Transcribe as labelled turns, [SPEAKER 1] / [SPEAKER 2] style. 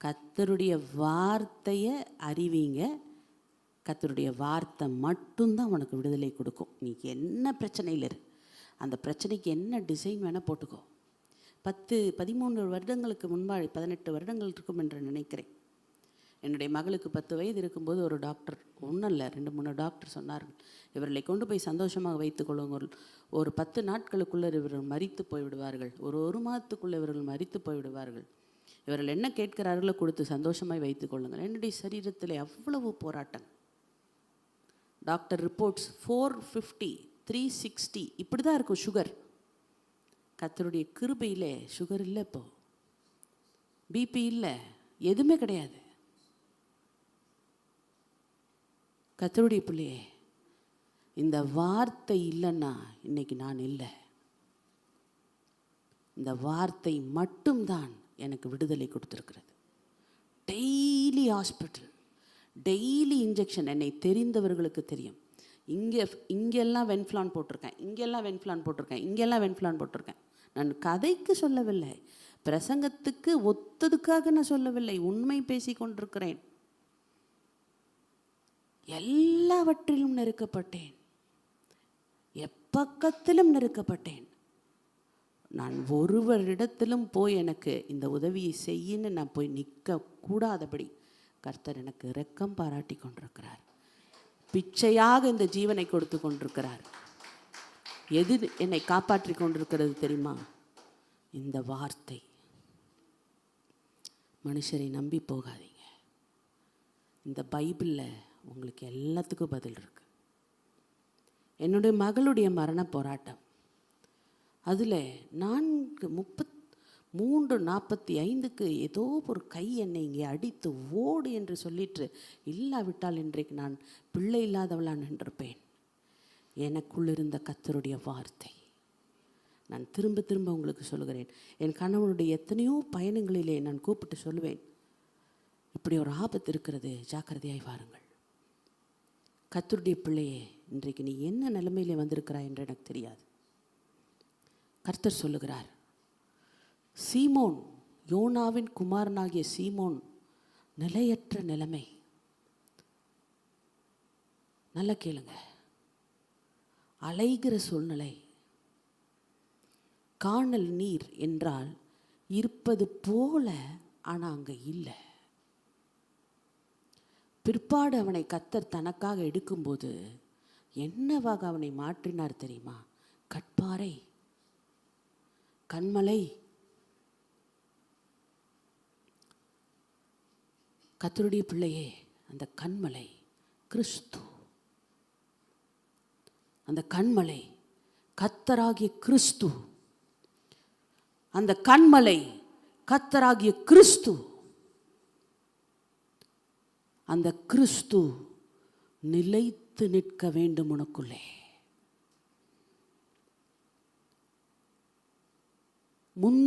[SPEAKER 1] கர்த்தருடைய வார்த்தையை அறிவிங்க. கர்த்தருடைய வார்த்தை மட்டும்தான் உனக்கு விடுதலை கொடுக்கும். நீ என்ன பிரச்சனையில் இரு, அந்த பிரச்சனைக்கு என்ன டிசைன் வேணால் போட்டுக்கோ. 13 வருடங்களுக்கு முன்பாக 18 வருடங்கள் இருக்கும் என்று நினைக்கிறேன். என்னுடைய மகளுக்கு 10 வயது இருக்கும்போது ஒரு டாக்டர், ஒன்றும் இல்லை 2-3 டாக்டர் சொன்னார்கள், இவர்களை கொண்டு போய் சந்தோஷமாக வைத்துக்கொள்ளுங்கள். ஒரு 10 நாட்களுக்குள்ளே இவர்கள் மரித்து போய்விடுவார்கள், ஒரு மாதத்துக்குள்ளே இவர்கள் மரித்து போய்விடுவார்கள். இவர்கள் என்ன கேட்கிறார்களோ கொடுத்து சந்தோஷமாய் வைத்துக்கொள்ளுங்கள். என்னுடைய சரீரத்தில் அவ்வளவு போராட்டம். டாக்டர் ரிப்போர்ட்ஸ் 450, 360 இப்படி தான் இருக்கும் சுகர். கர்த்தருடைய கிருபையிலே சுகர் இல்லை, இப்போ பிபி இல்லை, எதுவுமே கிடையாது. கர்த்தருடைய பிள்ளையே, இந்த வார்த்தை இல்லைன்னா இன்னைக்கு நான் இல்லை. இந்த வார்த்தை மட்டும்தான் எனக்கு விடுதலை கொடுத்துருக்கிறது. Daily hospital, daily injection. என்னை தெரிந்தவர்களுக்கு தெரியும். இங்கெல்லாம் வென்ஃப்ளான் போட்டிருக்கேன், இங்கெல்லாம் வென்ஃப்ளான் போட்டிருக்கேன், இங்கெல்லாம் வென்ஃப்ளான் போட்டிருக்கேன். நான் கதைக்கு சொல்லவில்லை, பிரசங்கத்துக்கு ஒத்ததுக்காக நான் சொல்லவில்லை, உண்மை பேசி கொண்டிருக்கிறேன். எல்லாவற்றிலும் நெருக்கப்பட்டேன், எப்பக்கத்திலும் நெருக்கப்பட்டேன். நான் ஒருவரிடத்திலும் போய் எனக்கு இந்த உதவியை செய்யின்னு நான் போய் நிற்க கூடாதபடி கர்த்தர் எனக்கு இரக்கம் பாராட்டி கொண்டிருக்கிறார். பிச்சையாக இந்த ஜீவனை கொடுத்து கொண்டிருக்கிறார். எது என்னை காப்பாற்றி கொண்டிருக்கிறது தெரியுமா? இந்த வார்த்தை. மனுஷரை நம்பி போகாதீங்க. இந்த பைபிளில் உங்களுக்கு எல்லாத்துக்கும் பதில் இருக்கு. என்னுடைய மகளுடைய மரண போராட்டம், அதில் 3:45 ஏதோ ஒரு கை என்னை இங்கே அடித்து ஓடு என்று சொல்லிட்டு, இல்லாவிட்டால் இன்றைக்கு நான் பிள்ளை இல்லாதவளாக நின்றிருப்பேன். எனக்குள் இருந்த கர்த்தருடைய வார்த்தை. நான் திரும்ப திரும்ப உங்களுக்கு சொல்லுகிறேன். என் கணவனுடைய எத்தனையோ பயணங்களிலே நான் கூப்பிட்டு சொல்லுவேன், இப்படி ஒரு ஆபத்து இருக்கிறது, ஜாக்கிரதையாய் வாருங்கள். கர்த்தருடைய பிள்ளையே, இன்றைக்கு நீ என்ன நிலைமையிலே வந்திருக்கிறாய் என்று எனக்கு தெரியாது. கர்த்தர் சொல்லுகிறார், சீமோன், யோனாவின் குமாரனாகிய சீமோன், நிலையற்ற நிலைமை. நல்லா கேளுங்க. அலைகிற சூழ்நிலை. காணல் நீர் என்றால் இருப்பது போல, ஆனால் அங்கே இல்லை. பிற்பாடு அவனை கர்த்தர் தனக்காக எடுக்கும்போது என்னவாக அவனை மாற்றினார் தெரியுமா? கட்பாறை, கண்மலை. கர்த்தருடைய பிள்ளையே, அந்த கண்மலை கிறிஸ்து. அந்த கண்மலை கர்த்தராகிய கிறிஸ்து. அந்த கண்மலை கர்த்தராகிய கிறிஸ்து. அந்த கிறிஸ்து நிலைத்து நிற்க வேண்டும் உனக்குள்ளே. முன்